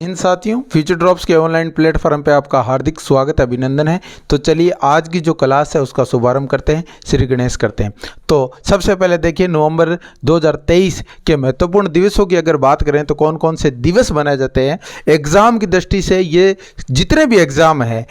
इन साथियों, future drops के online platform पे आपका हार्दिक स्वागत है, अभिनंदन है। तो चलिए आज की जो क्लास है उसका शुभारंभ करते हैं, श्री गणेश करते हैं। तो सबसे पहले देखिए, नवंबर 2023 के महत्वपूर्ण दिवसों की अगर बात करें तो कौन कौन से दिवस मनाए जाते हैं एग्जाम की दृष्टि से। ये जितने भी एग्जाम है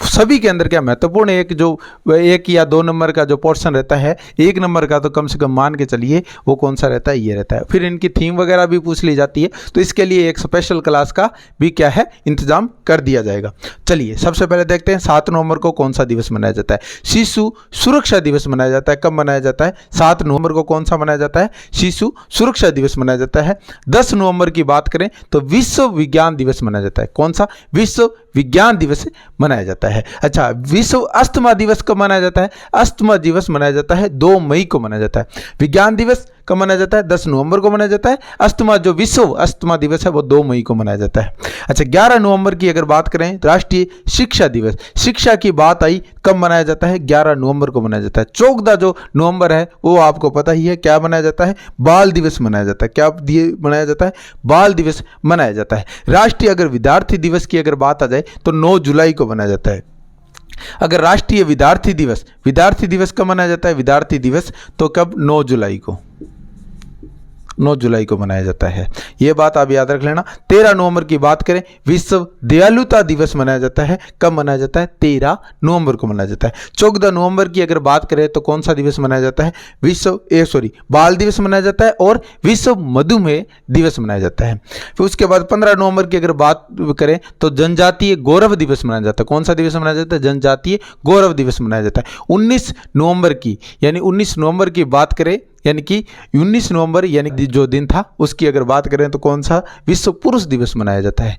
सभी के अंदर क्या महत्वपूर्ण एक या दो नंबर का जो पोर्शन रहता है, एक नंबर का तो कम से कम मान के चलिए वो कौन सा रहता है, ये रहता है। फिर इनकी थीम वगैरह भी पूछ ली जाती है, तो इसके लिए एक स्पेशल क्लास का भी क्या है इंतजाम कर दिया जाएगा। चलिए सबसे पहले देखते हैं 7 नवंबर को कौन सा दिवस मनाया जाता है। शिशु सुरक्षा दिवस मनाया जाता है। कब मनाया जाता है? 7 नवंबर को कौन सा मनाया जाता है? शिशु सुरक्षा दिवस मनाया जाता है। 10 नवंबर की बात करें तो विश्व विज्ञान दिवस मनाया जाता है। कौन सा? विश्व विज्ञान दिवस मनाया जाता है। अच्छा, विश्व अस्थमा दिवस कब मनाया जाता है? अस्थमा दिवस मनाया जाता है 2 मई को मनाया जाता है। विज्ञान दिवस कब मनाया जाता है? 10 नवंबर को मनाया जाता है। अस्थमा जो विश्व अस्थमा दिवस है वो 2 मई को मनाया जाता है। अच्छा, 11 नवंबर की अगर बात करें, राष्ट्रीय शिक्षा दिवस, शिक्षा की बात आई, कब मनाया जाता है? 11 नवंबर को मनाया जाता है। 14 जो नवंबर है वो आपको पता ही है, क्या मनाया जाता है? बाल दिवस मनाया जाता है। क्या मनाया जाता है? बाल दिवस मनाया जाता है। राष्ट्रीय अगर विद्यार्थी दिवस की अगर बात आ जाए तो 9 जुलाई को मनाया जाता है। अगर राष्ट्रीय विद्यार्थी दिवस कब मनाया जाता है? विद्यार्थी दिवस तो कब? 9 जुलाई को मनाया जाता है। यह बात आप याद रख लेना। 13 नवंबर की बात करें, विश्व दयालुता दिवस मनाया जाता है। कब मनाया जाता है? 13 नवंबर को मनाया जाता है। 14 नवंबर की अगर बात करें तो कौन सा दिवस मनाया जाता है? बाल दिवस मनाया जाता है और विश्व मधुमेह दिवस मनाया जाता है। फिर उसके बाद 15 नवंबर की अगर बात करें तो जनजातीय गौरव दिवस मनाया जाता है। कौन सा दिवस मनाया जाता है? जनजातीय गौरव दिवस मनाया जाता है। 19 नवंबर की बात करें, यानी कि 19 नवंबर यानी जो दिन था उसकी अगर बात करें तो कौन सा? विश्व पुरुष दिवस मनाया जाता है।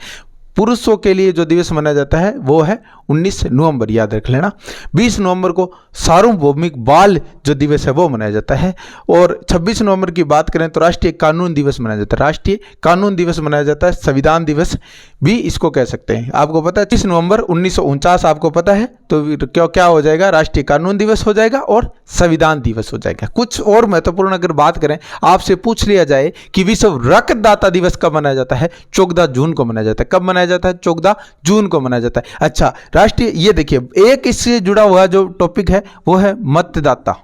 पुरुषों के लिए जो दिवस मनाया जाता है वो है 19 नवंबर, याद रख लेना। 20 नवंबर को सार्वभौमिक बाल जो दिवस है वो मनाया जाता है। और 26 नवंबर की बात करें तो राष्ट्रीय कानून दिवस मनाया जाता है। राष्ट्रीय कानून दिवस मनाया जाता है। संविधान दिवस भी इसको कह सकते हैं। आपको पता है 30 नवंबर 1949 आपको पता है, तो क्या हो जाएगा? राष्ट्रीय कानून दिवस हो जाएगा और संविधान दिवस हो जाएगा। कुछ और महत्वपूर्ण अगर बात करें, आपसे पूछ लिया जाए कि विश्व रक्तदाता दिवस कब मनाया जाता है? 14 जून को मनाया जाता है। कब मनाया जाता है? 14 जून को मनाया जाता है। अच्छा, राष्ट्रीय, ये देखिए एक इससे जुड़ा हुआ जो टॉपिक है वो है मतदाता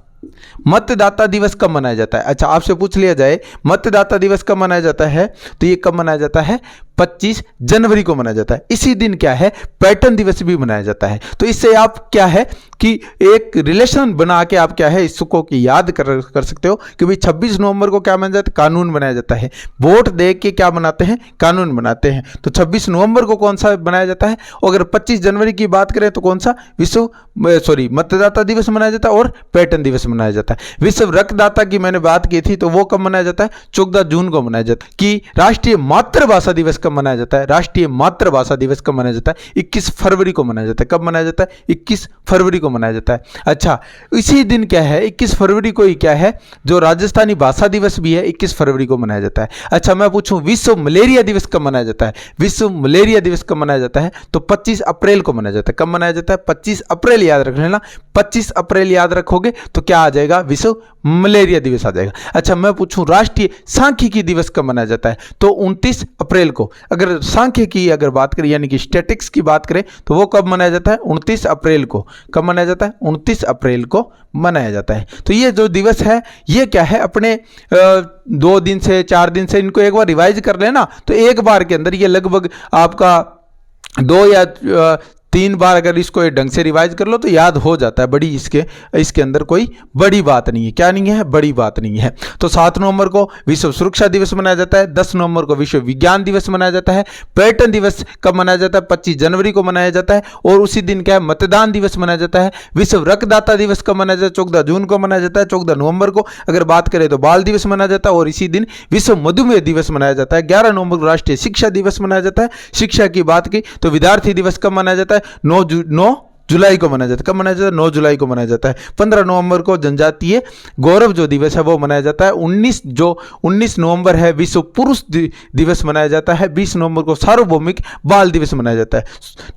दिवस कब मनाया जाता है? अच्छा, आपसे पूछ लिया जाए मतदाता दिवस कब मनाया जाता है, तो ये कब मनाया जाता है? 25 जनवरी को मनाया जाता है। इसी दिन क्या है? पैटर्न दिवस भी मनाया जाता है। तो इससे आप क्या है कि एक रिलेशन बना के आप क्या है इसको की याद कर सकते हो कि भाई 26 नवंबर को क्या मनाया जाता है? कानून बनाया जाता है। वोट दे के क्या बनाते हैं? कानून बनाते हैं। तो 26 नवंबर को कौन सा बनाया जाता है? अगर 25 जनवरी की बात करें तो कौन सा? मतदाता दिवस मनाया जाता है और पैटर्न दिवस मनाया जाता है। विश्व रक्तदाता की मैंने बात की थी, तो वो कब मनाया जाता है? 14 जून को मनाया जाता है। कि राष्ट्रीय मातृभाषा दिवस कब मनाया जाता है? राष्ट्रीय मातृभाषा दिवस कब मनाया जाता है? 21 फरवरी को मनाया जाता है। कब मनाया जाता है? 21 फरवरी को मनाया जाता है। अच्छा, इसी दिन क्या है? 21 फरवरी को ही क्या है, जो राजस्थानी भाषा दिवस भी है 21 फरवरी को मनाया जाता है। अच्छा, मैं पूछूं विश्व मलेरिया दिवस कब मनाया जाता है? विश्व मलेरिया दिवस कब मनाया जाता है? तो 25 अप्रैल को मनाया जाता है। कब मनाया जाता है? 25 अप्रैल, याद रख लेना। 25 अप्रैल याद रखोगे तो क्या आ जाएगा? विश्व मलेरिया दिवस आ जाएगा। अच्छा, मैं पूछूं राष्ट्रीय सांख्यिकी दिवस कब मनाया जाता है? तो 29 अप्रैल को। अगर सांख्यिकी अगर बात करें यानी कि स्टैटिक्स की बात करें तो वो कब मनाया जाता है? 29 अप्रैल को। कब मनाया जाता है? 29 अप्रैल को मनाया जाता है। तो ये जो दिवस है ये क्या है, अपने 2 दिन से 4 दिन से इनको एक बार रिवाइज कर लेना, तो एक बार के अंदर ये लगभग आपका 2 या 3 बार अगर इसको ढंग से रिवाइज कर लो तो याद हो जाता है। बड़ी इसके अंदर कोई बड़ी बात नहीं है। क्या नहीं है? बड़ी बात नहीं है। तो 7 नवंबर को विश्व सुरक्षा दिवस मनाया जाता है। 10 नवंबर को विश्व विज्ञान दिवस मनाया जाता है। पैटर्न दिवस कब मनाया जाता है? 25 जनवरी को मनाया जाता है। और उसी दिन क्या है? मतदान दिवस मनाया जाता है। विश्व रक्तदाता दिवस कब मनाया जाता है? 14 जून को मनाया जाता है। 14 नवंबर को अगर बात करें तो बाल दिवस मनाया जाता है। और इसी दिन विश्व मधुमेह दिवस मनाया जाता है। 11 नवंबर को राष्ट्रीय शिक्षा दिवस मनाया जाता है। शिक्षा की बात की तो विद्यार्थी दिवस कब मनाया जाता है? 9 जुलाई को मनाया जाता है। कब मनाया जाता है? 9 जुलाई को मनाया जाता है। 15 नवंबर को जनजातीय गौरव जो दिवस है वो मनाया जाता है। 19 नवंबर है विश्व पुरुष दिवस मनाया जाता है। 20 नवंबर को सार्वभौमिक बाल दिवस मनाया जाता है।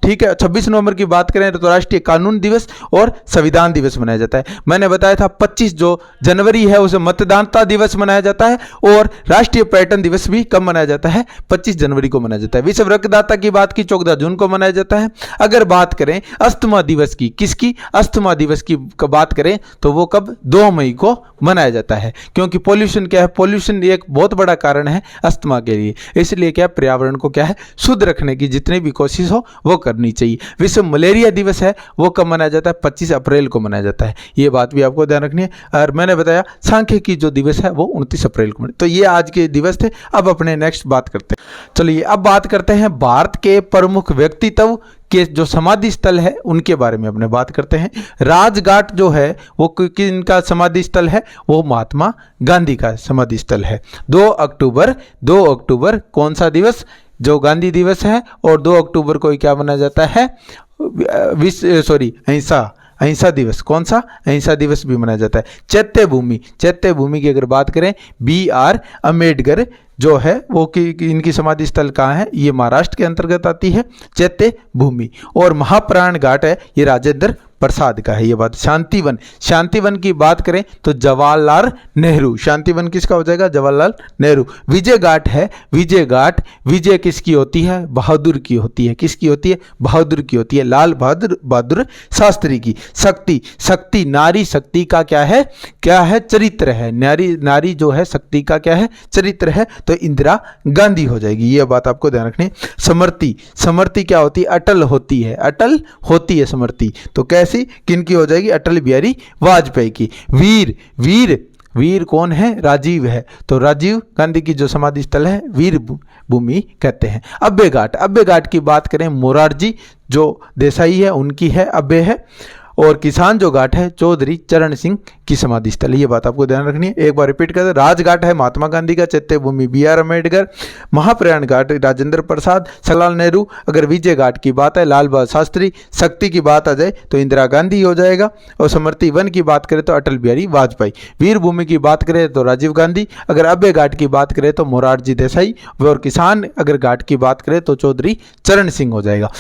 ठीक है, 26 नवंबर की बात करें तो राष्ट्रीय कानून दिवस और संविधान दिवस मनाया जाता है। मैंने बताया था 25 जो जनवरी है उसे मतदाता दिवस मनाया जाता है और राष्ट्रीय पर्यटन दिवस भी कब मनाया जाता है? 25 जनवरी को मनाया जाता है। विश्व रक्तदाता की बात की 14 जून को मनाया जाता है। अगर बात करें अस्थमा दिवस की, किसकी? अस्थमा दिवस की बात करें तो वो कब? 2 मई को मनाया जाता है, क्योंकि पॉल्यूशन क्या है? पॉल्यूशन एक बहुत बड़ा कारण है अस्थमा के लिए, इसलिए क्या पर्यावरण को क्या है शुद्ध रखने की जितनी भी कोशिश हो वो करनी चाहिए। विश्व मलेरिया दिवस है वो कब मनाया जाता है? 25 अप्रैल को मनाया जाता है। ये बात भी आपको ध्यान रखनी है। और मैंने बताया सांख्यिकी जो दिवस है वो 29 अप्रैल को। तो ये आज के दिवस थे। अब अपने नेक्स्ट बात करते हैं। चलिए अब बात करते हैं भारत के प्रमुख व्यक्तित्व के जो समाधि स्थल है उनके बारे में अपने बात करते हैं। राजघाट जो है वो किनका समाधि स्थल है? वो महात्मा गांधी का समाधि स्थल है। 2 अक्टूबर कौन सा दिवस? जो गांधी दिवस है। और 2 अक्टूबर को क्या मनाया जाता है? अहिंसा दिवस। कौन सा? अहिंसा दिवस भी मनाया जाता है। चैत्य भूमि की अगर बात करें BR अम्बेडकर जो है वो इनकी समाधि स्थल कहाँ है? ये महाराष्ट्र के अंतर्गत आती है चैत्य भूमि। और महाप्राण घाट है ये राजेंद्र प्रसाद का है। ये बात। शांतिवन की बात करें तो जवाहरलाल नेहरू। शांतिवन किसका हो जाएगा? जवाहरलाल नेहरू। विजय घाट है। विजय किसकी होती है? बहादुर की होती है। किसकी होती है? बहादुर की होती है, लाल बहादुर शास्त्री की। शक्ति नारी शक्ति का क्या है? चरित्र है। नारी जो है शक्ति का क्या है? चरित्र है, तो इंदिरा गांधी हो जाएगी। ये बात आपको ध्यान रखनी है। समृति क्या होती है? अटल होती है समृति। तो कैसी किनकी हो जाएगी? अटल बिहारी वाजपेयी की। वीर कौन है? राजीव है, तो राजीव गांधी की जो समाधि स्थल है वीर भूमि कहते हैं। अब्बे घाट की बात करें मोरारजी जो देसाई है उनकी है, अब्बे है। और किसान जो घाट है चौधरी चरण सिंह की समाधि स्थल है। ये बात आपको ध्यान रखनी है। एक बार रिपीट करते हैं। राजघाट है महात्मा गांधी का, चैत्य भूमि BR अम्बेडकर, महाप्राण घाट राजेंद्र प्रसाद, जवाहरलाल नेहरू। अगर विजय घाट की बात है लाल बहादुर शास्त्री, शक्ति की बात आ जाए तो इंदिरा गांधी हो जाएगा। और समृति वन की बात करें तो अटल बिहारी वाजपेयी। वीर भूमि की बात करें तो राजीव गांधी। अगर अब्बे घाट की बात करें तो मोरारजी देसाई। और किसान अगर घाट की बात करें तो चौधरी चरण सिंह हो जाएगा।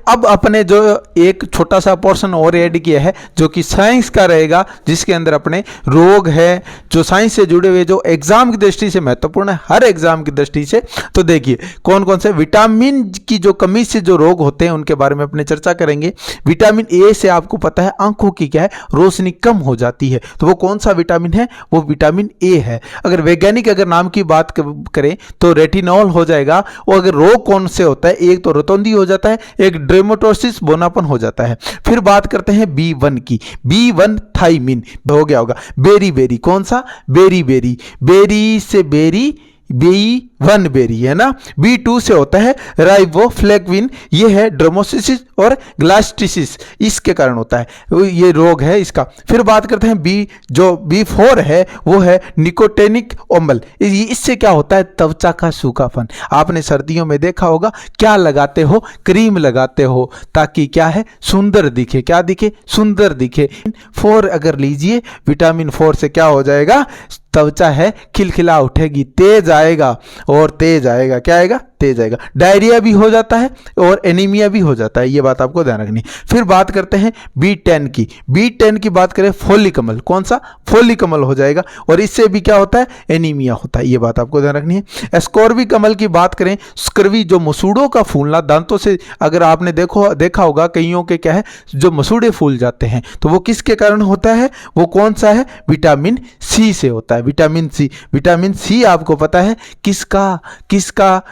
अब अपने जो एक छोटा सा पोर्शन और ऐड किया है जो कि साइंस का रहेगा, जिसके अंदर अपने रोग है जो साइंस से जुड़े हुए जो एग्जाम की दृष्टि से महत्वपूर्ण है, हर एग्जाम की दृष्टि से। तो देखिए कौन कौन से विटामिन की जो कमी से जो रोग होते हैं उनके बारे में अपने चर्चा करेंगे। विटामिन ए से आपको पता है आंखों की क्या है रोशनी कम हो जाती है, तो वो कौन सा विटामिन है? वो विटामिन ए है। अगर वैज्ञानिक अगर नाम की बात करें तो रेटिनॉल हो जाएगा। और अगर रोग कौन से होता है? एक तो रतौंधी हो जाता है, एक ड्रेमेटोसिस बोनापन हो जाता है। फिर बात करते हैं B1 की। B1 थाइमिन हो गया होगा। बेरी कौन सा? बेरी से B1 बेरी है ना। B2 से होता है राइबोफ्लेविन, ये है ड्रोमोसिस और ग्लास्टिसिस, इसके कारण होता है ये रोग है इसका। फिर बात करते हैं जो B4 है वो है निकोटेनिक अम्ल। इससे क्या होता है? त्वचा का सूखापन। आपने सर्दियों में देखा होगा क्या लगाते हो? क्रीम लगाते हो ताकि क्या है? सुंदर दिखे। क्या दिखे? सुंदर दिखे। 4 अगर लीजिए, विटामिन 4 से क्या हो जाएगा? त्वचा है खिलखिला उठेगी, तेज आएगा। और तेज आएगा, क्या आएगा? तेज आएगा। डायरिया भी हो जाता है और एनीमिया भी हो जाता है, ये बात आपको ध्यान रखनी। फिर बात करते हैं B10 की। B10 की बात करें फोलिकमल, कौन सा? फोलिकमल हो जाएगा। और इससे भी क्या होता है? एनीमिया होता है, ये बात आपको ध्यान रखनी है। स्कॉर्बिकमल की बात करें, स्कर्वी जो मसूड़ों का फूलना, दांतों से अगर आपने देखा होगा कईयों के क्या है जो मसूड़े फूल जाते हैं, तो वो किसके कारण होता है? वो कौन सा है? विटामिन C से होता है। विटामिन सी आपको पता है किसका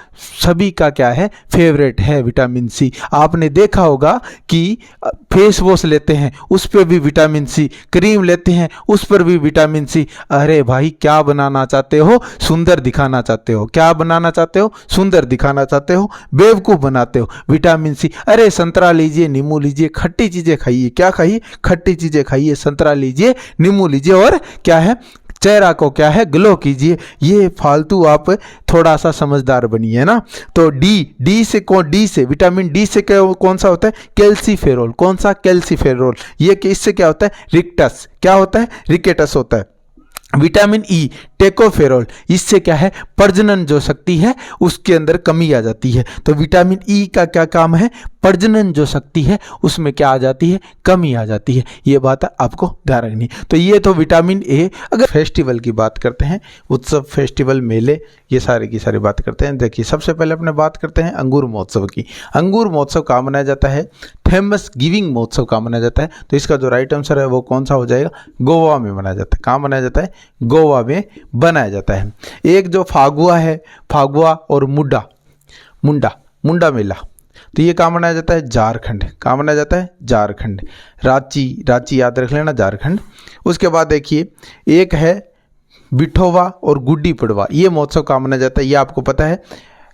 सभी का क्या है? फेवरेट है विटामिन सी। आपने देखा होगा कि फेस वॉश लेते हैं उस पर भी विटामिन सी, क्रीम लेते हैं उस पर भी विटामिन सी। अरे भाई क्या बनाना चाहते हो? सुंदर दिखाना चाहते हो। क्या बनाना चाहते हो? सुंदर दिखाना चाहते हो, बेवकूफ बनाते हो, विटामिन सी। अरे संतरा लीजिए, नींबू लीजिए, खट्टी चीजें खाइए। क्या खाइए? खट्टी चीजें खाइए। संतरा लीजिए, नींबू लीजिए और क्या है? चेहरा को क्या है, ग्लो कीजिए। ये फालतू आप थोड़ा सा समझदार बनिए ना। तो डी से विटामिन डी से कौन सा होता है, कैल्सीफेरोल। कौन सा, कैल्सीफेरोल। ये कि इससे क्या होता है, रिक्टस, क्या होता है, रिकेटस होता है। विटामिन ई, टेकोफेरोल, इससे क्या है, प्रजनन जो शक्ति है उसके अंदर कमी आ जाती है। तो विटामिन ई का क्या काम है, प्रजनन जो शक्ति है उसमें क्या आ जाती है, कमी आ जाती है। ये बात आपको ध्यान रखनी। तो ये तो विटामिन ए। अगर फेस्टिवल की बात करते हैं, उत्सव, फेस्टिवल, मेले, ये सारे की सारी बात करते हैं। देखिए सबसे पहले अपने बात करते हैं अंगूर महोत्सव की। अंगूर महोत्सव कहाँ मनाया जाता है, थेमस गिविंग महोत्सव कहाँ मनाया जाता है। तो इसका जो राइट आंसर है वो कौन सा हो जाएगा, गोवा में मनाया जाता है। कहाँ मनाया जाता है, गोवा में बनाया जाता है। एक जो फागुआ है, फागुआ और मुंडा मेला, तो ये कहाँ मनाया जाता है, झारखंड। कहाँ मनाया जाता है, झारखंड। रांची याद रख लेना, झारखंड। उसके बाद देखिए एक है बिठोवा और गुड्डी पड़वा, ये महोत्सव कहाँ मनाया जाता है, ये आपको पता है,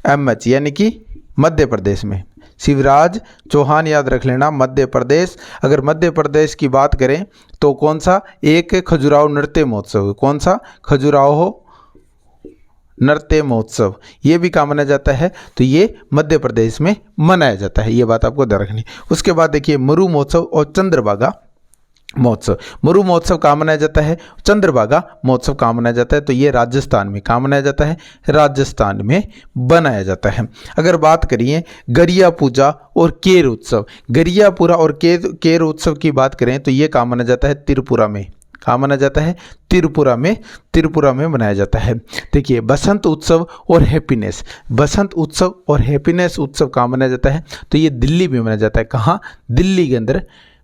एमएच यानी कि मध्य प्रदेश में। शिवराज चौहान याद रख लेना, मध्य प्रदेश। अगर मध्य प्रदेश की बात करें तो कौन सा, एक खजुराहो नृत्य महोत्सव। कौन सा, खजुराहो नृत्य महोत्सव, ये भी कहाँ मनाया जाता है, तो ये मध्य प्रदेश में मनाया जाता है। ये बात आपको ध्यान रखनी। उसके बाद देखिए मरु महोत्सव और चंद्रभागा महोत्सव। मरु महोत्सव कहाँ मनाया जाता है, चंद्रभागा महोत्सव कहाँ मनाया जाता है, तो ये राजस्थान में। कहाँ मनाया जाता है, राजस्थान में बनाया जाता है। अगर बात करिए गरिया पूजा और केर उत्सव, गरियापुरा और केर उत्सव की बात करें तो ये कहाँ मनाया जाता है, त्रिपुरा में। कहाँ मनाया जाता है, त्रिपुरा में मनाया जाता है। देखिए बसंत उत्सव और हैप्पीनेस, बसंत उत्सव और हैप्पीनेस उत्सव कहाँ मनाया जाता है, तो ये दिल्ली में मनाया जाता है। कहाँ, दिल्ली के अंदर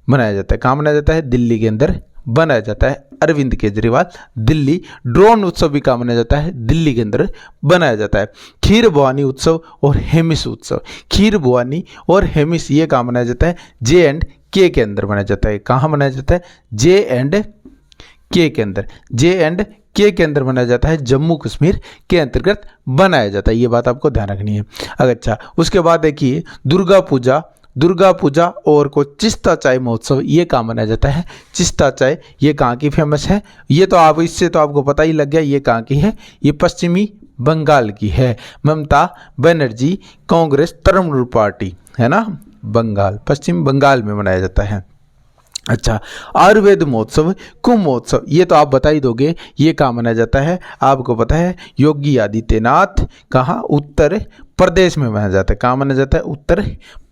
मनाया जाता है। कहाँ मनाया जाता है, दिल्ली के अंदर बनाया जाता है। अरविंद केजरीवाल, दिल्ली। ड्रोन उत्सव भी कहाँ मनाया जाता है, दिल्ली के अंदर बनाया जाता है। खीर भवानी उत्सव और हेमिस उत्सव, खीर भवानी और हेमिस ये कहाँ मनाया जाता है, J&K के अंदर मनाया जाता है। कहाँ मनाया जाता है, J&K के अंदर, J&K के अंदर मनाया जाता है, जम्मू कश्मीर के अंतर्गत बनाया जाता है। ये बात आपको ध्यान रखनी है। अच्छा, उसके बाद देखिए दुर्गा पूजा और को चिस्ता चाय महोत्सव, ये कहाँ मनाया जाता है, चिस्ता चाय ये कहाँ की फेमस है, ये तो आप इससे तो आपको पता ही लग गया ये कहाँ की है, ये पश्चिमी बंगाल की है। ममता बनर्जी कांग्रेस तृणमूल पार्टी है ना, बंगाल, पश्चिम बंगाल में मनाया जाता है। अच्छा, आयुर्वेद महोत्सव, कुंभ महोत्सव, ये तो आप बता ही दोगे ये कहाँ मनाया जाता है, आपको पता है योगी आदित्यनाथ, कहाँ, उत्तर प्रदेश में मनाया जाता है। कहाँ मनाया जाता है, उत्तर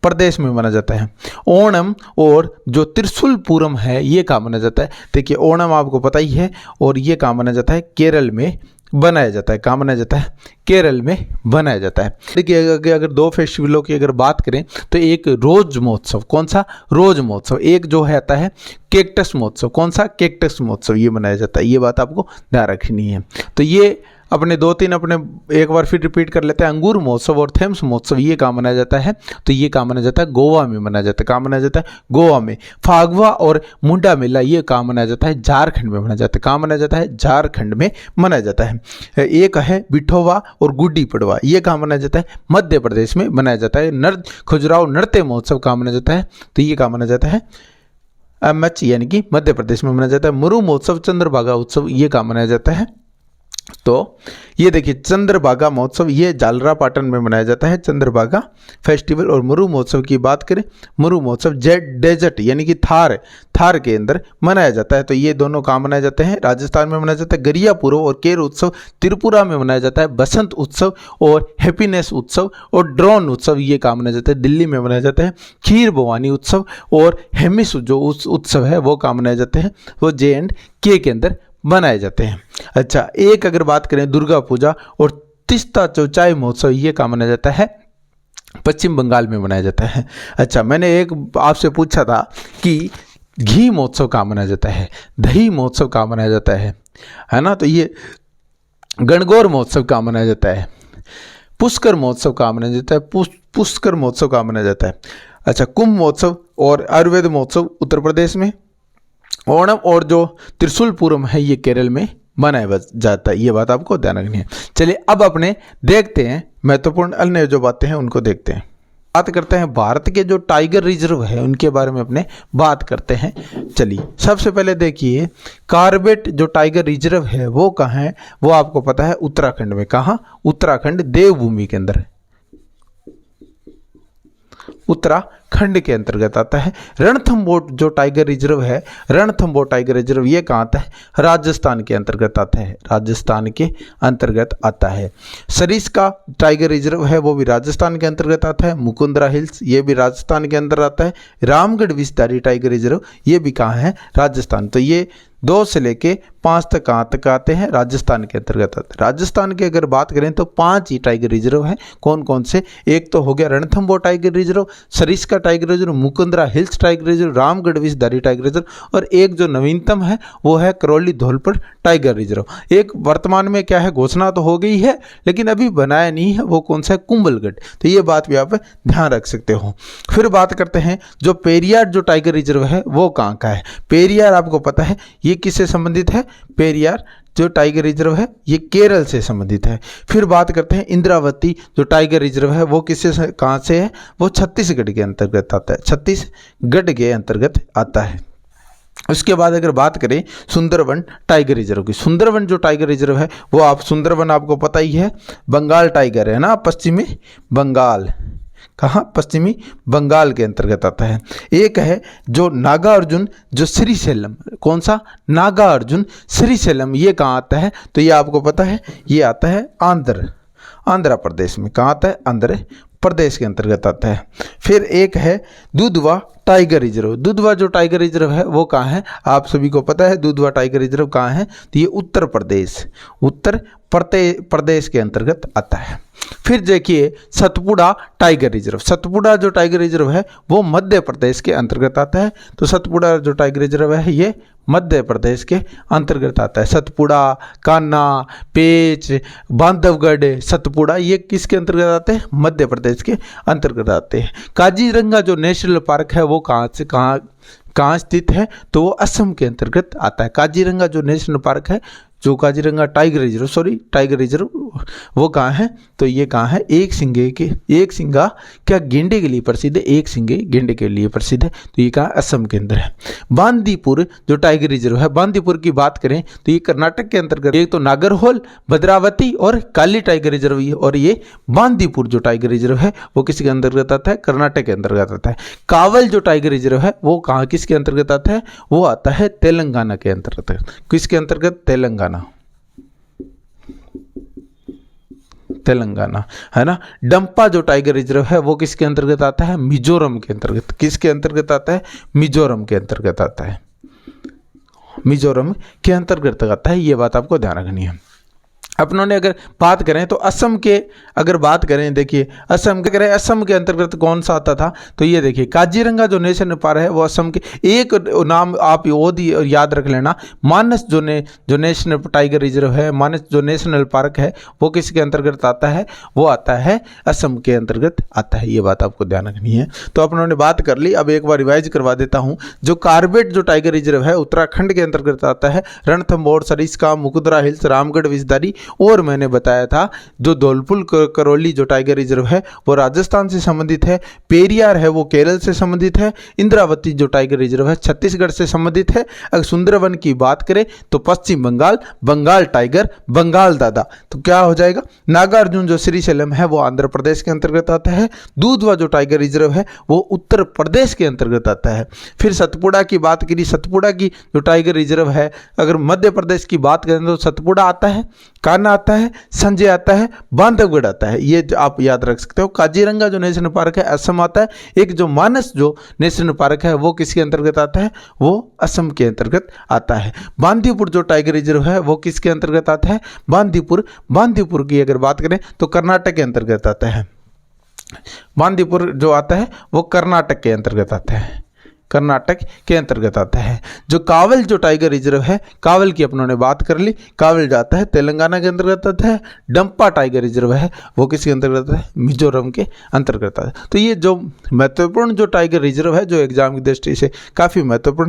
प्रदेश में मनाया जाता है। ओणम और जो त्रिशूल पूरम है ये कहाँ मनाया जाता है, देखिए ओणम आपको पता ही है, और ये कहाँ मनाया जाता है, केरल में बनाया जाता है। कहाँ बनाया जाता है, केरल में बनाया जाता है। देखिए अगर दो फेस्टिवलों की अगर बात करें तो एक रोज महोत्सव, कौन सा, रोज महोत्सव, एक जो है आता है कैक्टस महोत्सव। कौन सा, कैक्टस महोत्सव, ये मनाया जाता है। ये बात आपको ध्यान रखनी है। तो ये अपने दो तीन अपने एक बार फिर रिपीट कर लेते हैं। अंगूर महोत्सव और थेम्स महोत्सव ये कहाँ मनाया जाता है, तो ये कहाँ मनाया जाता है, गोवा में मनाया जाता है। कहाँ मनाया जाता है, गोवा में। फागुआ और मुंडा मेला ये कहाँ मनाया जाता है, झारखंड में मनाया जाता है। कहाँ मनाया जाता है, झारखंड में मनाया जाता है। एक है बिठोवा और गुड्डी पड़वा, ये कहाँ मनाया जाता है, मध्य प्रदेश में मनाया जाता है। खजुराहो नृत्य महोत्सव कहाँ मनाया जाता है, तो ये कहाँ मनाया जाता है, एमएच यानी कि मध्य प्रदेश में मनाया जाता है। मरु महोत्सव चंद्रभागा उत्सव ये कहाँ मनाया जाता है, तो ये देखिए चंद्रभागा महोत्सव ये झालरापाटन में मनाया जाता है, चंद्रभागा फेस्टिवल। और मरु महोत्सव की बात करें, मरु महोत्सव डेजर्ट यानी कि थार के अंदर मनाया जाता है। तो ये दोनों कहाँ मनाए जाते हैं, राजस्थान में मनाया जाता है। गरियापुरो और केर उत्सव त्रिपुरा में मनाया जाता है। बसंत उत्सव और हैप्पीनेस उत्सव और ड्रोन उत्सव ये कहाँ मनाया जाता है, दिल्ली में मनाया जाता है। खीर भवानी उत्सव और हेमिस जो उत्सव है वो कहाँ मनाए जाते हैं, वो J&K के अंदर बनाए जाते हैं। अच्छा, एक अगर बात करें दुर्गा पूजा और तिस्ता चौचाई महोत्सव ये कहाँ मनाया जाता है, पश्चिम बंगाल में मनाया जाता है। अच्छा, मैंने एक आपसे पूछा था कि घी महोत्सव कहाँ मनाया जाता है, दही महोत्सव कहाँ मनाया जाता है ना, तो ये गणगौर महोत्सव कहाँ मनाया जाता है, पुष्कर महोत्सव कहाँ मनाया जाता है, पुष्कर महोत्सव कहाँ मनाया जाता है। अच्छा, कुंभ महोत्सव और आयुर्वेद महोत्सव उत्तर प्रदेश में। ओणम और जो त्रिशूल पूरम है ये केरल में मनाया जाता है। ये बात आपको ध्यान रखनी है। चलिए अब अपने देखते हैं महत्वपूर्ण अन्य जो बातें हैं उनको देखते हैं। बात करते हैं भारत के जो टाइगर रिजर्व है उनके बारे में अपने बात करते हैं। चलिए सबसे पहले देखिए कॉर्बेट जो टाइगर रिजर्व है वो कहाँ है, वो आपको पता है उत्तराखंड में। कहाँ? उत्तराखंड देवभूमि के अंदर, उत्तराखंड के अंतर्गत आता है। रणथंभौर जो टाइगर रिजर्व है, रणथंभौर टाइगर रिजर्व ये कहाँ आता है? राजस्थान के अंतर्गत आता है, राजस्थान के अंतर्गत आता है। सरिस्का टाइगर रिजर्व है वो भी राजस्थान के अंतर्गत आता है। मुकुंदरा हिल्स ये भी राजस्थान के अंदर आता है। रामगढ़ विस्तारी टाइगर रिजर्व ये भी कहाँ है? राजस्थान। तो ये 2 से लेके 5 तक कहाँ तक आते हैं? राजस्थान के अंतर्गत आते हैं। राजस्थान की अगर बात करें तो 5 ही टाइगर रिजर्व हैं। कौन कौन से? एक तो हो गया Ranthambore tiger reserve, Sariska tiger reserve, Mukundra hills tiger reserve, Ramgarh विस्तारी टाइगर रिजर्व, और एक जो नवीनतम है वो है करौली धौलपुर टाइगर रिजर्व। एक वर्तमान में क्या है, घोषणा तो हो गई है लेकिन अभी बनाया नहीं है, वो कौन सा है? कुंभलगढ़। तो ये बात भी आप ध्यान रख सकते हो। फिर बात करते हैं जो पेरियार जो टाइगर रिजर्व है वो कहाँ का है? पेरियार आपको पता है ये किससे संबंधित है? पेरियार जो टाइगर रिजर्व है ये केरल से संबंधित है। फिर बात करते हैं इंद्रावती जो टाइगर रिजर्व है वो किससे कहाँ से है? वो छत्तीसगढ़ के अंतर्गत आता है, छत्तीसगढ़ के अंतर्गत आता है। उसके बाद अगर बात करें सुंदरवन टाइगर रिजर्व की, सुंदरवन जो टाइगर रिजर्व है वो आप सुंदरवन आपको पता ही है बंगाल टाइगर है ना, पश्चिमी बंगाल। कहाँ? पश्चिमी बंगाल के अंतर्गत आता है। एक है जो नागार्जुन जो श्रीशैलम, कौन सा? नागार्जुन श्रीशैलम, ये कहाँ आता है? तो ये आपको पता है ये आता है आंध्र प्रदेश में। कहाँ आता है? आंध्र प्रदेश के अंतर्गत आता है। फिर एक है दुधवा टाइगर रिजर्व। दुधवा जो टाइगर रिजर्व है वो कहाँ है? आप सभी को पता है दुधवा टाइगर रिजर्व कहाँ है? तो ये उत्तर प्रदेश के अंतर्गत आता है। फिर देखिए सतपुड़ा टाइगर रिजर्व, सतपुड़ा जो टाइगर रिजर्व है वो मध्य प्रदेश के अंतर्गत आता है। तो सतपुड़ा जो टाइगर रिजर्व है ये मध्य प्रदेश के अंतर्गत आता है। सतपुड़ा, कान्हा, पेच, बांधवगढ़, सतपुड़ा ये किसके अंतर्गत आते हैं? मध्य प्रदेश के अंतर्गत आते हैं। काजीरंगा जो नेशनल पार्क है वो कहाँ स्थित है? तो वो असम के अंतर्गत आता है। काजीरंगा जो नेशनल पार्क है, जो काजीरंगा टाइगर रिजर्व वो कहाँ है? तो ये कहाँ है? एक सिंगा क्या गेंडे के लिए प्रसिद्ध है, एक सिंगे गेंडे के लिए प्रसिद्ध है। तो ये कहाँ? असम के अंदर है। बांदीपुर जो टाइगर रिजर्व है, बांदीपुर की बात करें तो ये कर्नाटक के अंतर्गत, एक तो नागरहोल, भद्रावती और काली टाइगर रिजर्व, और ये बांदीपुर जो टाइगर रिजर्व है वो किसके अंतर्गत आता है? कर्नाटक के अंतर्गत आता है। कावल जो टाइगर रिजर्व है वो कहाँ किसके अंतर्गत आता है? वो आता है तेलंगाना के अंतर्गत। किसके अंतर्गत? तेलंगाना है ना। डंपा जो टाइगर रिजर्व है वो किसके अंतर्गत आता है? मिजोरम के अंतर्गत। किसके अंतर्गत आता है? मिजोरम के अंतर्गत आता है, मिजोरम के अंतर्गत आता है। ये बात आपको ध्यान रखनी है। अपनों ने अगर बात करें तो असम के, अगर बात करें देखिए असम के अंतर्गत कौन सा आता था? तो ये देखिए काजीरंगा जो नेशनल पार्क है वो असम के, एक नाम आप याद रख लेना, मानस जो नेशनल टाइगर रिजर्व है, मानस जो नेशनल पार्क है वो किसके अंतर्गत आता है? वो आता है असम के अंतर्गत आता है। ये बात आपको ध्यान रखनी है। तो अपनों ने बात कर ली, अब एक बार रिवाइज करवा देता हूँ। जो कॉर्बेट जो टाइगर रिजर्व है उत्तराखंड के अंतर्गत आता है। रणथंभौर, सरिस्का, मुकुंदरा हिल्स, रामगढ़ विस्तारी, और मैंने बताया था जो धौलपुर करौली जो टाइगर रिजर्व है वो राजस्थान से संबंधित है। पेरियार है वो केरल से संबंधित है। इंद्रावती जो टाइगर रिजर्व है छत्तीसगढ़ से संबंधित है। अगर सुंदरवन की बात करें तो पश्चिम बंगाल, बंगाल टाइगर, बंगाल दादा। तो क्या हो जाएगा? नागार्जुन जो श्रीशैलम है वो आंध्र प्रदेश के अंतर्गत आता है। दूधवा जो टाइगर रिजर्व है वो उत्तर प्रदेश के अंतर्गत आता है। फिर सतपुड़ा की बात करी, सतपुड़ा की जो टाइगर रिजर्व है अगर मध्य प्रदेश की बात करें तो सतपुड़ा आता है, कान्हा आता है, संजय आता है, बांधवगढ़ आता है। ये आप याद रख सकते हो। काजीरंगा जो नेशनल पार्क है असम आता है। एक जो मानस जो नेशनल पार्क है वो किसके अंतर्गत आता है? वो असम के अंतर्गत आता है। बांदीपुर जो टाइगर रिजर्व है वो किसके अंतर्गत आता है? बांदीपुर की अगर बात करें तो कर्नाटक के अंतर्गत आता है। बांदीपुर जो आता है वो कर्नाटक के अंतर्गत आता है, कर्नाटक के अंतर्गत आता है। जो कावल जो टाइगर रिजर्व है, कावल की अपनों ने बात कर ली, कावल जाता है तेलंगाना के अंतर्गत आता है। डंपा टाइगर रिजर्व है वो किसके अंतर्गत आता है? मिजोरम के अंतर्गत आता है। तो ये जो महत्वपूर्ण जो टाइगर रिजर्व है जो एग्जाम की दृष्टि से काफ़ी महत्वपूर्ण है।